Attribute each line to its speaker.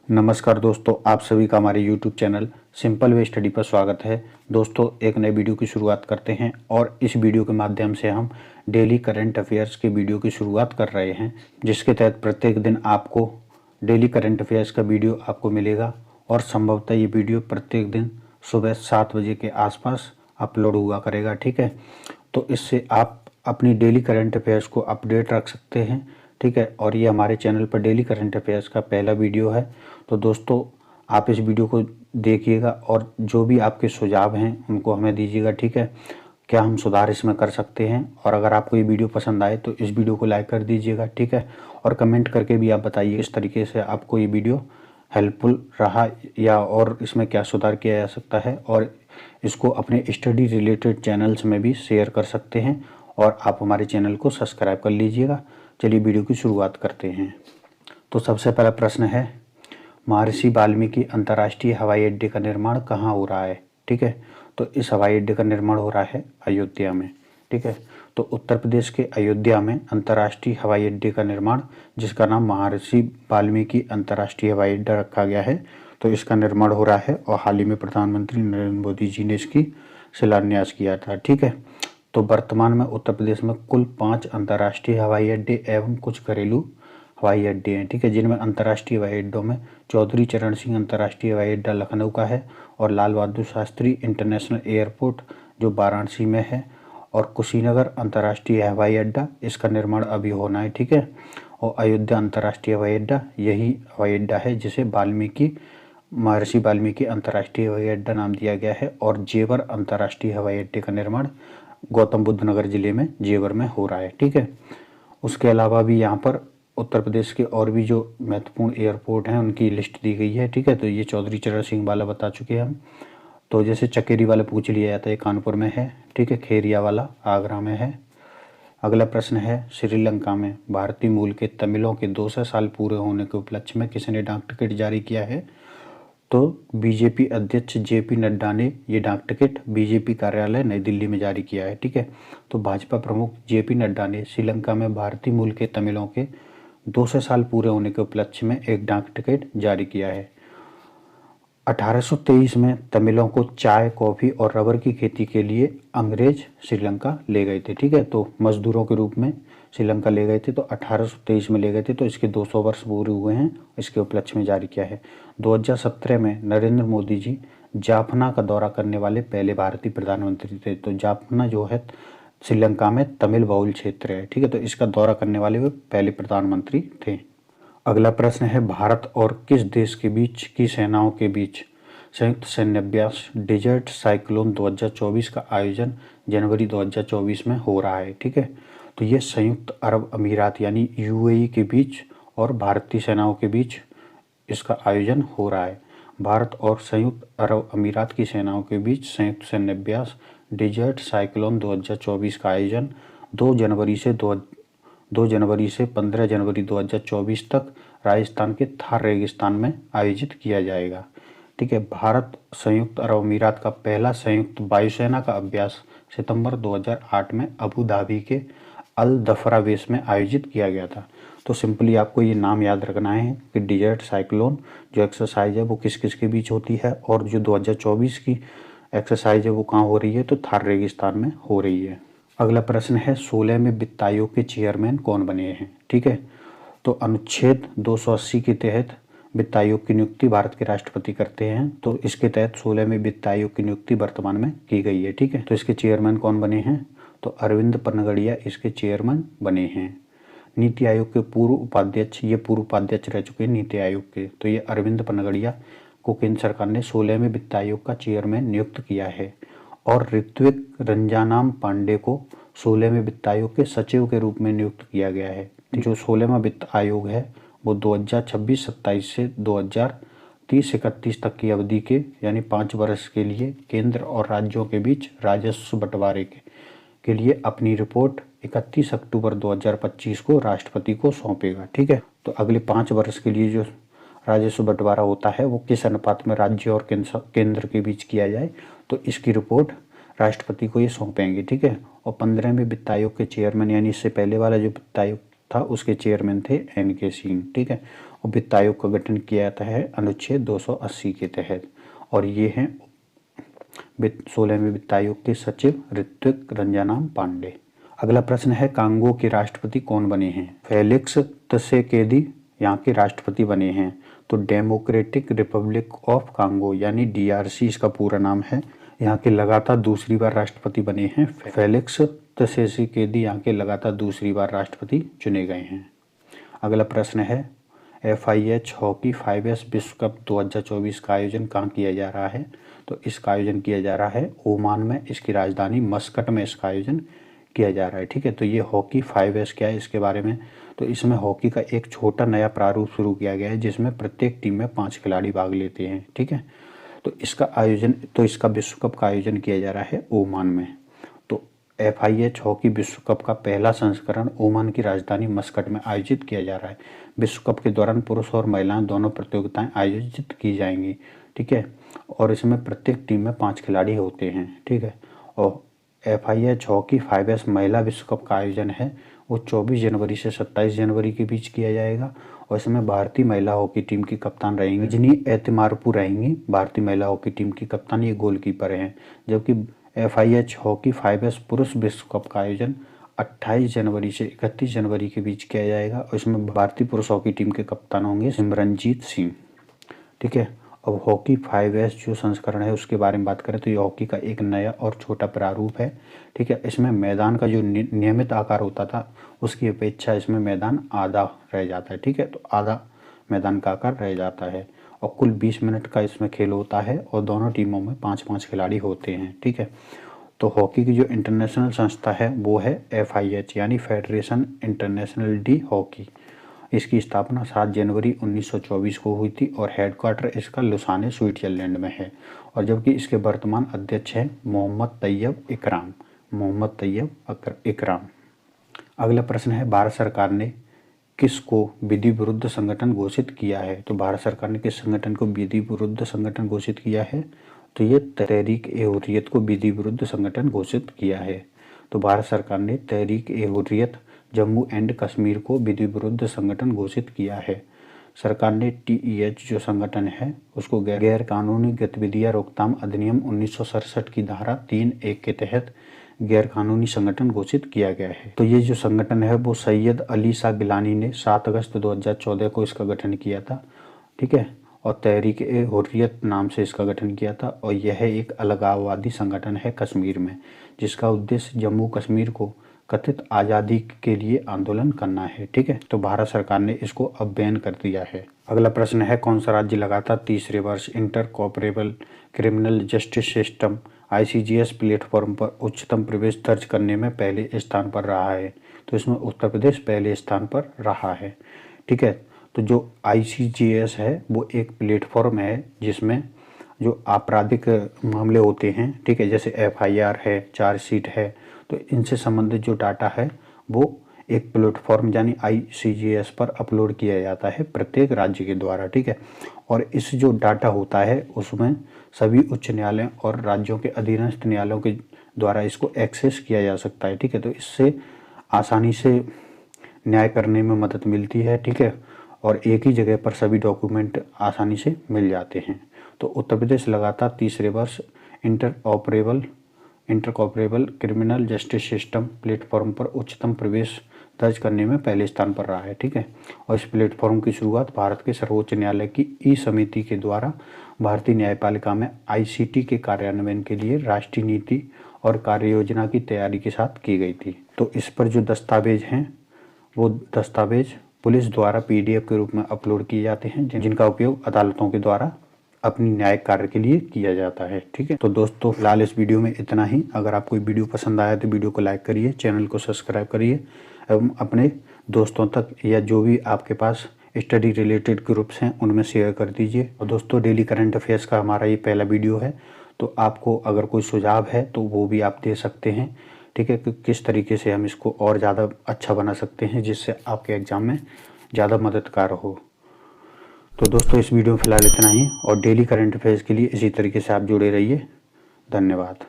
Speaker 1: नमस्कार दोस्तों, आप सभी का हमारे YouTube channel simple way study पर स्वागत है। दोस्तों, एक नए वीडियो की शुरुआत करते हैं और इस वीडियो के माध्यम से हम डेली करंट अफेयर्स के वीडियो की शुरुआत कर रहे हैं, जिसके तहत प्रत्येक दिन आपको डेली करंट अफेयर्स का वीडियो आपको मिलेगा और संभवतः ये वीडियो प्रत्येक दिन सुबह 7 बजे के आसपास अपलोड हुआ करेगा। ठीक है, तो इससे आप अपनी डेली करंट अफेयर्स को अपडेट रख सकते हैं। ठीक है, और ये हमारे चैनल पर डेली करंट अफेयर्स का पहला वीडियो है। तो दोस्तों, आप इस वीडियो को देखिएगा और जो भी आपके सुझाव हैं उनको हमें दीजिएगा। ठीक है, क्या हम सुधार इसमें कर सकते हैं, और अगर आपको ये वीडियो पसंद आए तो इस वीडियो को लाइक कर दीजिएगा। ठीक है, और कमेंट करके भी आप बताइए इस तरीके से आपको ये वीडियो हेल्पफुल रहा या और इसमें क्या सुधार किया जा सकता है, और इसको अपने स्टडी रिलेटेड चैनल्स में भी शेयर कर सकते हैं और आप हमारे चैनल को सब्सक्राइब कर लीजिएगा। चलिए वीडियो की शुरुआत करते हैं। तो सबसे पहला प्रश्न है, महर्षि वाल्मीकि अंतर्राष्ट्रीय हवाई अड्डे का निर्माण कहाँ हो रहा है। ठीक है, तो इस हवाई अड्डे का निर्माण हो रहा है अयोध्या में। ठीक है, तो उत्तर प्रदेश के अयोध्या में अंतर्राष्ट्रीय हवाई अड्डे का निर्माण, जिसका नाम महर्षि वाल्मीकि अंतर्राष्ट्रीय हवाई अड्डा रखा गया है, तो इसका निर्माण हो रहा है और हाल ही में प्रधानमंत्री नरेंद्र मोदी जी ने इसकी शिलान्यास किया था। ठीक है, तो वर्तमान में उत्तर प्रदेश में कुल 5 अंतर्राष्ट्रीय हवाई अड्डे एवं कुछ घरेलू हवाई अड्डे हैं। ठीक है, जिनमें अंतर्राष्ट्रीय हवाई अड्डों में चौधरी चरण सिंह अंतर्राष्ट्रीय हवाई अड्डा लखनऊ का है, और लाल बहादुर शास्त्री इंटरनेशनल एयरपोर्ट जो वाराणसी में है, और कुशीनगर अंतर्राष्ट्रीय हवाई अड्डा, इसका निर्माण अभी होना है। ठीक है, और अयोध्या अंतर्राष्ट्रीय हवाई अड्डा यही हवाई अड्डा है जिसे महर्षि वाल्मीकि अंतर्राष्ट्रीय हवाई अड्डा नाम दिया गया है, और जेवर अंतर्राष्ट्रीय हवाई अड्डे का निर्माण गौतम बुद्ध नगर जिले में जेवर में हो रहा है। ठीक है, उसके अलावा भी यहाँ पर उत्तर प्रदेश के और भी जो महत्वपूर्ण एयरपोर्ट हैं उनकी लिस्ट दी गई है। ठीक है, तो ये चौधरी चरण सिंह वाला बता चुके हैं हम। तो जैसे चकेरी वाला पूछ लिया जाता है, कानपुर में है। ठीक है, खेरिया वाला आगरा में है। अगला प्रश्न है, श्रीलंका में भारतीय मूल के तमिलों के 200 साल पूरे होने के उपलक्ष्य में किसने डाक टिकट जारी किया है। तो बीजेपी अध्यक्ष जेपी नड्डा ने ये डाक टिकट बीजेपी कार्यालय नई दिल्ली में जारी किया है। ठीक है, तो भाजपा प्रमुख जेपी नड्डा ने श्रीलंका में भारतीय मूल के तमिलों के 200 साल पूरे होने के उपलक्ष्य में एक डाक टिकट जारी किया है। 1823 में तमिलों को चाय, कॉफ़ी और रबर की खेती के लिए अंग्रेज श्रीलंका ले गए थे। ठीक है, तो मजदूरों के रूप में श्रीलंका ले गए थे, तो 1823 में ले गए थे, तो इसके 200 वर्ष पूरे हुए हैं, इसके उपलक्ष्य में जारी किया है। 2017 में नरेंद्र मोदी जी जाफना का दौरा करने वाले पहले भारतीय प्रधानमंत्री थे। तो जाफना जो है श्रीलंका में तमिल बहुल क्षेत्र है। ठीक है, तो इसका दौरा करने वाले वे पहले प्रधानमंत्री थे। अगला प्रश्न है, भारत और किस देश के बीच की सेनाओं के बीच संयुक्त सैन्य अभ्यास डेजर्ट साइक्लोन 2024 का आयोजन जनवरी 2024 में हो रहा है। ठीक है, तो ये संयुक्त अरब अमीरात यानी यूएई के बीच और भारतीय सेनाओं के बीच इसका आयोजन हो रहा है। भारत और संयुक्त अरब अमीरात की सेनाओं के बीच संयुक्त सैन्य अभ्यास डेजर्ट साइक्लोन 2024 का आयोजन 2 जनवरी से 15 जनवरी 2024 तक राजस्थान के थार रेगिस्तान में आयोजित किया जाएगा। ठीक है, भारत संयुक्त अरब अमीरात का पहला संयुक्त वायुसेना का अभ्यास सितंबर 2008 में अबू धाबी के अल दफरा बेस में आयोजित किया गया था। तो सिंपली आपको ये नाम याद रखना है कि डेजर्ट साइक्लोन जो एक्सरसाइज है वो किस किस के बीच होती है, और जो 2024 की एक्सरसाइज है वो कहाँ हो रही है, तो थार रेगिस्तान में हो रही है। अगला प्रश्न है, 16 में वित्त आयोग के चेयरमैन कौन बने हैं। ठीक है, तो अनुच्छेद 280 के तहत वित्त आयोग की नियुक्ति भारत के राष्ट्रपति करते हैं। तो इसके तहत 16 में वित्त आयोग की नियुक्ति वर्तमान में की गई है। ठीक है, तो इसके चेयरमैन कौन बने हैं, तो अरविंद पनगड़िया इसके चेयरमैन बने हैं। नीति आयोग के पूर्व उपाध्यक्ष, ये पूर्व उपाध्यक्ष रह चुके हैं नीति आयोग के, तो ये अरविंद पनगड़िया को केंद्र सरकार ने 16 में वित्त आयोग का चेयरमैन नियुक्त किया है। और ऋत्विक रंजानाम पांडे को 16 में वित्त आयोग के सचिव के रूप में नियुक्त किया गया है। जो 16वां वित्त आयोग है वो 2026-27 से 2030-31 तक की अवधि के यानी 5 वर्ष के लिए केंद्र और राज्यों के बीच राजस्व बंटवारे के लिए अपनी रिपोर्ट 31 अक्टूबर 2025 को राष्ट्रपति को सौंपेगा। ठीक है, तो अगले 5 वर्ष के लिए जो राजस्व बंटवारा होता है वो किस अनुपात में राज्य और केंद्र के बीच किया जाए, तो इसकी रिपोर्ट राष्ट्रपति को ये सौंपेंगे। ठीक है, और 15वें वित्त आयोग के चेयरमैन यानी इससे पहले वाला जो वित्त आयोग था उसके चेयरमैन थे NK सिंह। ठीक है, और वित्त आयोग का गठन किया जाता है अनुच्छेद 280 के तहत। और ये हैं 16वें वित्त आयोग के सचिव ऋत्विक रंजनाम पांडे। अगला प्रश्न है कांगो के राष्ट्रपति कौन बने हैं? फेलिक्स त्शेकेदी यहाँ के राष्ट्रपति बने हैं। तो डेमोक्रेटिक रिपब्लिक ऑफ कांगो यानी DRC इसका पूरा नाम है। यहाँ के लगातार दूसरी बार राष्ट्रपति बने हैं फेलिक्स त्शेकेदी, यहाँ के लगातार दूसरी बार राष्ट्रपति चुने गए हैं। अगला प्रश्न है FIH हॉकी 5S विश्व कप 2024 का आयोजन कहाँ किया जा रहा है? तो इसका आयोजन किया जा रहा है ओमान में, इसकी राजधानी मस्कट में इसका आयोजन किया जा रहा है। ठीक है, तो ये हॉकी 5S क्या है इसके बारे में, तो इसमें हॉकी का एक छोटा नया प्रारूप शुरू किया गया है जिसमें प्रत्येक टीम में 5 खिलाड़ी भाग लेते हैं। ठीक है, तो इसका विश्व कप का आयोजन किया जा रहा है ओमान में। तो FIH हॉकी विश्व कप का पहला संस्करण ओमान की राजधानी मस्कट में आयोजित किया जा रहा है। विश्व कप के दौरान पुरुष और महिलाएं दोनों प्रतियोगिताएं आयोजित की जाएंगी। ठीक है, और इसमें प्रत्येक टीम में 5 खिलाड़ी होते हैं। ठीक है, और FIH हॉकी 5S महिला विश्व कप का आयोजन है वो 24 जनवरी से 27 जनवरी के बीच किया जाएगा। और इसमें भारतीय महिला हॉकी टीम की कप्तान रहेंगी रजनी एतिमारपू रहेंगी। भारतीय महिला हॉकी टीम की कप्तान ये गोलकीपर हैं। जबकि FIH हॉकी 5S पुरुष विश्व कप का आयोजन 28 जनवरी से 31 जनवरी के बीच किया जाएगा। और इसमें भारतीय पुरुष हॉकी टीम के कप्तान होंगे सिमरनजीत सिंह। ठीक है, अब हॉकी 5S जो संस्करण है उसके बारे में बात करें तो ये हॉकी का एक नया और छोटा प्रारूप है। ठीक है, इसमें मैदान का जो नियमित आकार होता था उसकी अपेक्षा इसमें मैदान आधा रह जाता है। ठीक है, तो आधा मैदान का आकार रह जाता है और कुल 20 मिनट का इसमें खेल होता है और दोनों टीमों में 5-5 खिलाड़ी होते हैं। ठीक है, तो हॉकी की जो इंटरनेशनल संस्था है वो है FIH यानी फेडरेशन इंटरनेशनल डी हॉकी। इसकी स्थापना 7 जनवरी 1924 को हुई थी और हेडक्वार्टर इसका लुसाने स्विट्जरलैंड में है। और जबकि इसके वर्तमान अध्यक्ष हैं मोहम्मद तैयब इकराम। अगला प्रश्न है भारत सरकार ने किसको विधि विरुद्ध संगठन घोषित किया है? तो भारत सरकार ने किस संगठन को विधि विरुद्ध संगठन घोषित किया है? तो ये तहरीक-ए-हुर्रियत को विधि विरुद्ध संगठन घोषित किया है। तो भारत सरकार ने तहरीक-ए-हुर्रियत जम्मू एंड कश्मीर को विधि विरुद्ध संगठन घोषित किया है। सरकार ने TEH जो संगठन है उसको गैर कानूनी गतिविधियां रोकथाम अधिनियम 1967 की धारा 3(1) के तहत गैर कानूनी संगठन घोषित किया गया है। तो ये जो संगठन है वो सैयद अली शाह गिलानी ने 7 अगस्त 2014 को इसका गठन किया था। ठीक है, और तहरीक-ए-हुर्रियत नाम से इसका गठन किया था। और यह एक अलगाववादी संगठन है कश्मीर में जिसका उद्देश्य जम्मू कश्मीर को कथित आज़ादी के लिए आंदोलन करना है। ठीक है, तो भारत सरकार ने इसको अब बैन कर दिया है। अगला प्रश्न है कौन सा राज्य लगातार तीसरे वर्ष interoperable criminal justice system ICJS platform पर उच्चतम प्रवेश दर्ज करने में पहले स्थान पर रहा है? तो इसमें उत्तर प्रदेश पहले स्थान पर रहा है। ठीक है, तो जो ICJS है वो एक प्लेटफॉर्म है जिसमें जो आपराधिक मामले होते हैं, ठीक है, जैसे FIR है, चार्जशीट है, तो इनसे संबंधित जो डाटा है वो एक प्लेटफॉर्म यानी ICJS पर अपलोड किया जाता है प्रत्येक राज्य के द्वारा। ठीक है, और इस जो डाटा होता है उसमें सभी उच्च न्यायालय और राज्यों के अधीनस्थ न्यायालयों के द्वारा इसको एक्सेस किया जा सकता है। ठीक है, तो इससे आसानी से न्याय करने में मदद मिलती है। ठीक है, और एक ही जगह पर सभी डॉक्यूमेंट आसानी से मिल जाते हैं। तो उत्तर प्रदेश लगातार तीसरे वर्ष interoperable criminal justice system platform पर उच्चतम प्रवेश दर्ज करने में पहले स्थान पर रहा है। ठीक है, और इस प्लेटफॉर्म की शुरुआत भारत के सर्वोच्च न्यायालय की ई-समिति के द्वारा भारतीय न्यायपालिका में ICT के कार्यान्वयन के लिए राष्ट्रीय नीति और कार्य योजना की तैयारी के साथ की गई थी। तो इस पर जो दस्तावेज हैं वो दस्तावेज पुलिस द्वारा PDF के रूप में अपलोड किए जाते हैं जिनका उपयोग अदालतों के द्वारा अपनी न्यायिक कार्य के लिए किया जाता है। ठीक है, तो दोस्तों फिलहाल इस वीडियो में इतना ही। अगर आपको वीडियो पसंद आया तो वीडियो को लाइक करिए, चैनल को सब्सक्राइब करिए एवं अपने दोस्तों तक या जो भी आपके पास स्टडी रिलेटेड ग्रुप्स हैं उनमें शेयर कर दीजिए। और दोस्तों डेली करंट अफेयर्स का हमारा ये पहला वीडियो है, तो आपको अगर कोई सुझाव है तो वो भी आप दे सकते हैं। ठीक है, कि किस तरीके से हम इसको और ज़्यादा अच्छा बना सकते हैं जिससे आपके एग्ज़ाम में ज़्यादा मददगार हो। तो दोस्तों इस वीडियो में फ़िलहाल इतना ही और डेली करंट अफेयर्स के लिए इसी तरीके से आप जुड़े रहिए। धन्यवाद।